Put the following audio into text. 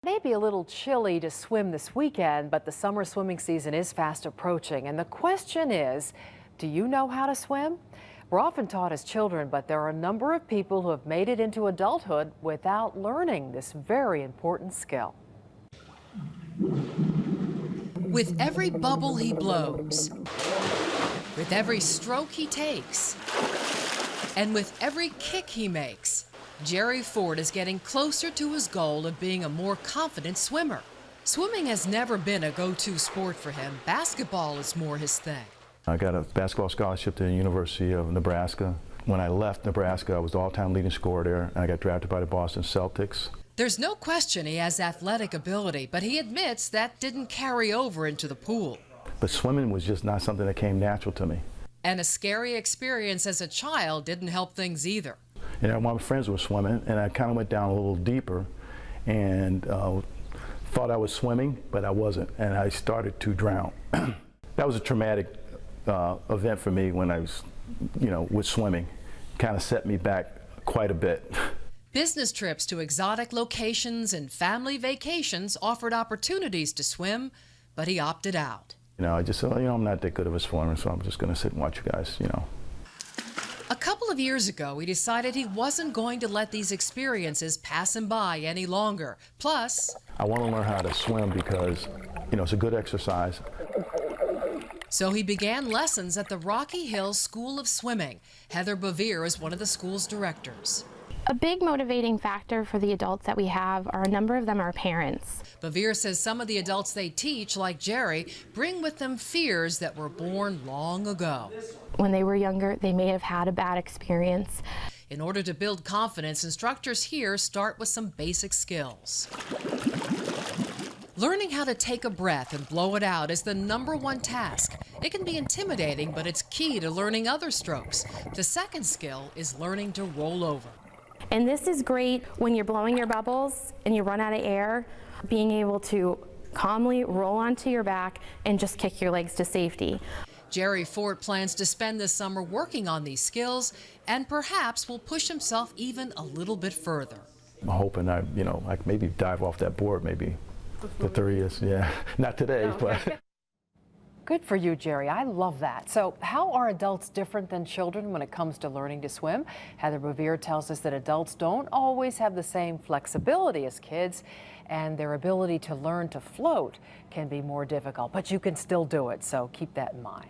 It may be a little chilly to swim this weekend, but the summer swimming season is fast approaching. And the question is, do you know how to swim? We're often taught as children, but there are a number of people who have made it into adulthood without learning this very important skill. With every bubble he blows, with every stroke he takes, and with every kick he makes, Jerry Ford is getting closer to his goal of being a more confident swimmer. Swimming has never been a go-to sport for him. Basketball is more his thing. I got a basketball scholarship to the University of Nebraska. When I left Nebraska, I was the all-time leading scorer there, and I got drafted by the Boston Celtics. There's no question he has athletic ability, but he admits that didn't carry over into the pool. But swimming was just not something that came natural to me. And a scary experience as a child didn't help things either. And one of my friends was swimming, and I kind of went down a little deeper and thought I was swimming, but I wasn't, and I started to drown. That was a traumatic event for me when I was, with swimming. Kind of set me back quite a bit. Business trips to exotic locations and family vacations offered opportunities to swim, but he opted out. I just said, I'm not that good of a swimmer, so I'm just going to sit and watch you guys, A couple of years ago, he decided he wasn't going to let these experiences pass him by any longer. Plus, I want to learn how to swim because, it's a good exercise. So he began lessons at the Rocky Hills School of Swimming. Heather Bevere is one of the school's directors. A big motivating factor for the adults that we have are a number of them are parents. Bevere says some of the adults they teach, like Jerry, bring with them fears that were born long ago. When they were younger, they may have had a bad experience. In order to build confidence, instructors here start with some basic skills. Learning how to take a breath and blow it out is the #1 task. It can be intimidating, but it's key to learning other strokes. The second skill is learning to roll over. And this is great when you're blowing your bubbles and you run out of air, being able to calmly roll onto your back and just kick your legs to safety. Jerry Ford plans to spend this summer working on these skills and perhaps will push himself even a little bit further. I'm hoping I could maybe dive off that board maybe for 3 years. Yeah, not today, but. Good for you, Jerry. I love that. So how are adults different than children when it comes to learning to swim? Heather Bevere tells us that adults don't always have the same flexibility as kids, and their ability to learn to float can be more difficult, but you can still do it, so keep that in mind.